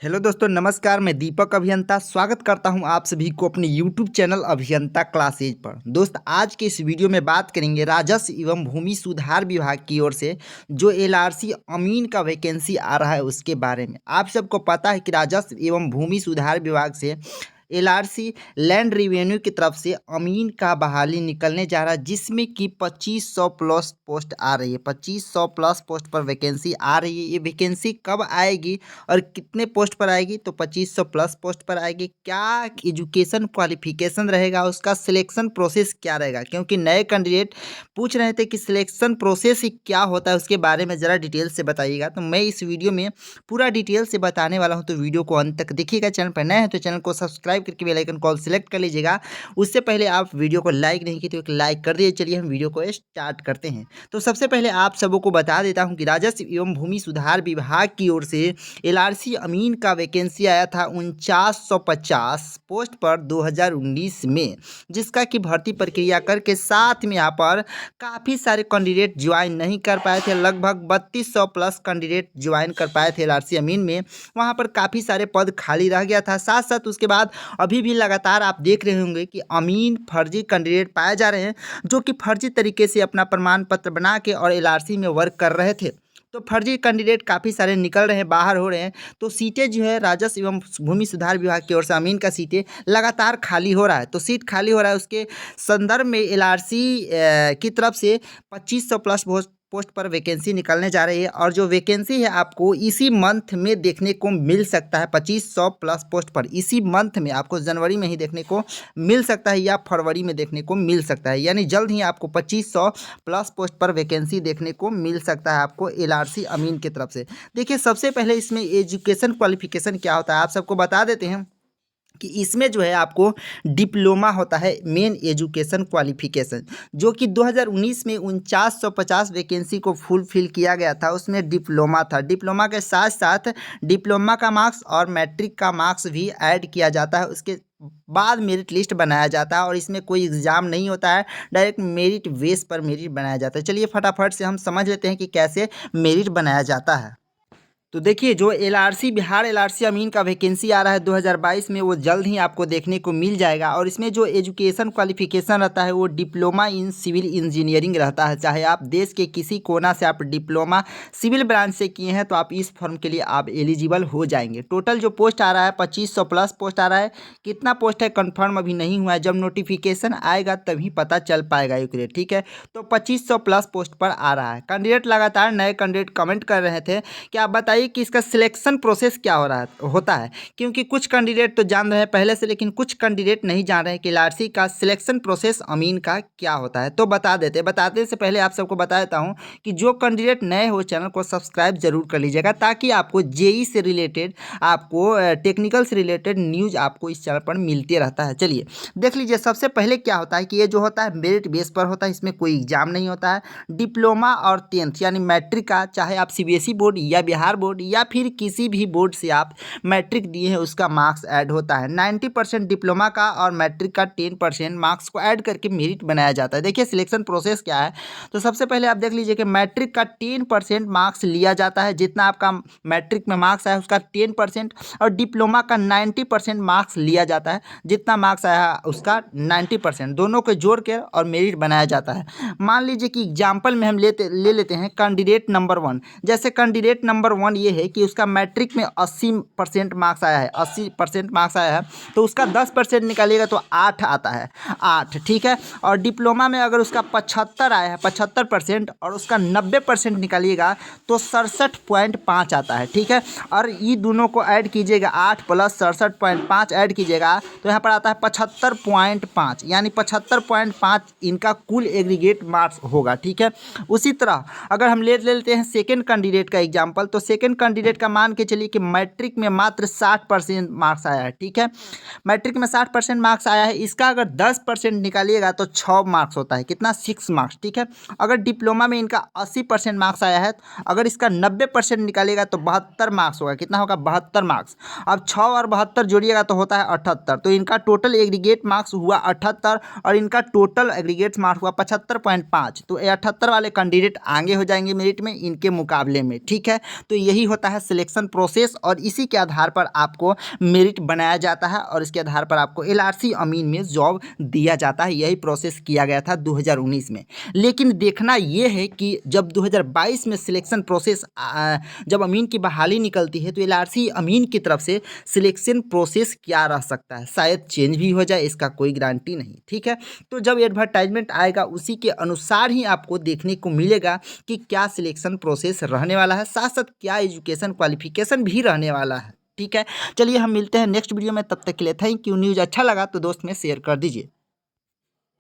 Hello दोस्तों, नमस्कार। मैं दीपक अभियंता स्वागत करता हूं आप सभी को अपने यूट्यूब चैनल अभियंता क्लासेज पर। दोस्त, आज के इस वीडियो में बात करेंगे राजस्व एवं भूमि सुधार विभाग की ओर से जो एलआरसी अमीन का वैकेंसी आ रहा है उसके बारे में। आप सबको पता है कि राजस्व एवं भूमि सुधार विभाग से एलआरसी लैंड रिवेन्यू की तरफ से अमीन का बहाली निकलने जा रहा है, जिसमें कि 2500 प्लस पोस्ट आ रही है। 2500 प्लस पोस्ट पर वैकेंसी आ रही है। ये वैकेंसी कब आएगी और कितने पोस्ट पर आएगी? तो 2500 प्लस पोस्ट पर आएगी। क्या एजुकेशन क्वालिफिकेशन रहेगा, उसका सिलेक्शन प्रोसेस क्या रहेगा? क्योंकि नए कैंडिडेट पूछ रहे थे कि सिलेक्शन प्रोसेस ही क्या होता है, उसके बारे में ज़रा डिटेल से बताइएगा। तो मैं इस वीडियो में पूरा डिटेल से बताने वाला हूं, तो वीडियो को अंत तक देखिएगा। चैनल पर नए हैं तो चैनल को सब्सक्राइब करके बेल आइकन कॉल सिलेक्ट कर लीजिएगा। उससे पहले आप वीडियो को लाइक नहीं किए तो एक लाइक कर दीजिए। चलिए हम वीडियो को स्टार्ट करते हैं। तो सबसे पहले आप सबों को बता देता हूं कि राजस्व एवं भूमि सुधार विभाग की ओर से एलआरसी अमीन का वैकेंसी आया था 4950 पोस्ट पर 2019 में, जिसका कि भर्ती प्रक्रिया करके साथ में यहाँ पर काफ़ी सारे कैंडिडेट ज्वाइन नहीं कर पाए थे। लगभग 3200 प्लस कैंडिडेट ज्वाइन कर पाए थे एलआरसी अमीन में। वहाँ पर काफ़ी सारे पद खाली रह गया था। साथ साथ उसके बाद अभी भी लगातार आप देख रहे होंगे कि अमीन फर्जी कैंडिडेट पाए जा रहे हैं, जो कि फर्जी तरीके से अपना प्रमाण पत्र बना के और एलआरसी में वर्क कर रहे थे। तो फर्जी कैंडिडेट काफ़ी सारे निकल रहे हैं, बाहर हो रहे हैं। तो सीटें जो है राजस्व एवं भूमि सुधार विभाग की ओर से अमीन का सीटें लगातार खाली हो रहा है। तो सीट खाली हो रहा है, उसके संदर्भ में एलआरसी की तरफ से 2500 प्लस पोस्ट पर वैकेंसी निकलने जा रही है। और जो वैकेंसी है आपको इसी मंथ में देखने को मिल सकता है। 2500 प्लस पोस्ट पर इसी मंथ में आपको जनवरी में ही देखने को मिल सकता है या फरवरी में देखने को मिल सकता है। यानी जल्द ही आपको 2500 प्लस पोस्ट पर वैकेंसी देखने को मिल सकता है आपको एलआरसी अमीन की तरफ से। देखिए, सबसे पहले इसमें एजुकेशन क्वालिफिकेशन क्या होता है आप सबको बता देते हैं कि इसमें जो है आपको डिप्लोमा होता है, मेन एजुकेशन क्वालिफिकेशन, जो कि 2019 में 4950 वैकेंसी को फुलफिल किया गया था। उसमें डिप्लोमा था। डिप्लोमा के साथ साथ डिप्लोमा का मार्क्स और मैट्रिक का मार्क्स भी ऐड किया जाता है। उसके बाद मेरिट लिस्ट बनाया जाता है और इसमें कोई एग्ज़ाम नहीं होता है, डायरेक्ट मेरिट बेस पर मेरिट बनाया जाता है। चलिए फटाफट से हम समझ लेते हैं कि कैसे मेरिट बनाया जाता है। तो देखिए, जो एलआरसी बिहार एलआरसी अमीन का वैकेंसी आ रहा है 2022 में, वो जल्द ही आपको देखने को मिल जाएगा। और इसमें जो एजुकेशन क्वालिफिकेशन रहता है वो डिप्लोमा इन सिविल इंजीनियरिंग रहता है। चाहे आप देश के किसी कोना से आप डिप्लोमा सिविल ब्रांच से किए हैं तो आप इस फॉर्म के लिए आप एलिजिबल हो जाएंगे। टोटल जो पोस्ट आ रहा है 2500 प्लस पोस्ट आ रहा है। कितना पोस्ट है कंफर्म अभी नहीं हुआ है, जब नोटिफिकेशन आएगा तभी पता चल पाएगा यूक्रेट, ठीक है। तो 2500 प्लस पोस्ट पर आ रहा है। कैंडिडेट लगातार नए कैंडिडेट कमेंट कर रहे थे कि आप बताइए कि इसका सिलेक्शन प्रोसेस क्या होता है। क्योंकि कुछ कैंडिडेट तो जान रहे हैं पहले से, लेकिन कुछ कैंडिडेट नहीं जान रहे हैं कि एलआरसी का सिलेक्शन प्रोसेस अमीन का क्या होता है। तो बताते से पहले आप सबको बता देता हूं कि जो कैंडिडेट नए हो चैनल को सब्सक्राइब जरूर कर लीजिएगा, ताकि आपको जेई से रिलेटेड, आपको टेक्निकल से रिलेटेड न्यूज आपको इस चैनल पर मिलते रहता है। चलिए देख लीजिए, सबसे पहले क्या होता है कि ये जो होता है मेरिट बेस पर होता है। इसमें कोई एग्जाम नहीं होता है। डिप्लोमा और 10th यानी मैट्रिक का, चाहे आप सीबीएसई बोर्ड या बिहार बोर्ड या फिर किसी भी बोर्ड से आप मैट्रिक दिए हैं, उसका मार्क्स ऐड होता है। 90% डिप्लोमा का और मैट्रिक का 10% मार्क्स को ऐड करके मेरिट बनाया जाता है। देखिए सिलेक्शन प्रोसेस क्या है। तो सबसे पहले आप देख लीजिए कि मैट्रिक का 10% मार्क्स लिया जाता है। जितना आपका मैट्रिक में मार्क्स आया उसका 10%, और डिप्लोमा का 90% मार्क्स लिया जाता है। जितना मार्क्स आया उसका 90%, दोनों को जोड़ के और मेरिट बनाया जाता है। मान लीजिए कि एग्जाम्पल में हम ले लेते हैं कैंडिडेट नंबर 1। जैसे कैंडिडेट नंबर 1 ये है कि उसका मैट्रिक में 80% मार्क्स आया है, 80% मार्क्स आया है, तो उसका 10% निकालिएगा तो 8 आता है, 8, ठीक है। और डिप्लोमा में अगर उसका 75 आया है, 75%, और उसका 90% निकालिएगा तो 67.5 आता है, ठीक है। और ये दोनों को ऐड कीजिएगा, 8 प्लस 67.5 ऐड कीजिएगा तो यहाँ पर आता है 75.5, यानी 75.5 इनका कुल एग्रीगेट मार्क्स होगा, ठीक है। उसी तरह अगर हम ले लेते हैं सेकेंड कैंडिडेट का एग्जाम्पल, तो सेकेंड कैंडिडेट का मान के चलिए कि मैट्रिक में मात्र 60% मार्क्स आया है, ठीक है। मैट्रिक में 60% मार्क्स आया है। इसका अगर 10% निकालिएगा तो 6 मार्क्स होता है, कितना, 6 मार्क्स, ठीक है। अगर डिप्लोमा में इनका 80% मार्क्स आया है, अगर इसका 90% निकालिएगा तो 72 मार्क्स होगा, कितना होगा, 72 मार्क्स। अब 6 और 72 जोड़िएगा तो होता है 78। तो इनका टोटल एग्रीगेट मार्क्स हुआ 78 और इनका टोटल एग्रीगेट मार्क्स हुआ 75.5। तो 78 वाले कैंडिडेट आगे हो जाएंगे मेरिट में इनके मुकाबले में, ठीक है। तो यही यही होता है सिलेक्शन प्रोसेस और इसी के आधार पर आपको मेरिट बनाया जाता है और इसके आधार पर आपको एलआरसी अमीन में जॉब दिया जाता है। यही प्रोसेस किया गया था 2019 में। लेकिन देखना ये है कि जब 2022 में सिलेक्शन प्रोसेस जब अमीन की बहाली निकलती है तो एलआरसी अमीन की तरफ से सिलेक्शन प्रोसेस क्या रह सकता है, शायद चेंज भी हो जाए, इसका कोई गारंटी नहीं। ठीक है, तो जब एडवर्टाइजमेंट आएगा उसी के अनुसार ही आपको देखने को मिलेगा कि क्या सिलेक्शन प्रोसेस रहने वाला है, साथ साथ क्या एजुकेशन क्वालिफिकेशन भी रहने वाला है। ठीक है, चलिए हम मिलते हैं नेक्स्ट वीडियो में, तब तक के लिए थैंक यू। न्यूज़ अच्छा लगा तो दोस्त में शेयर कर दीजिए।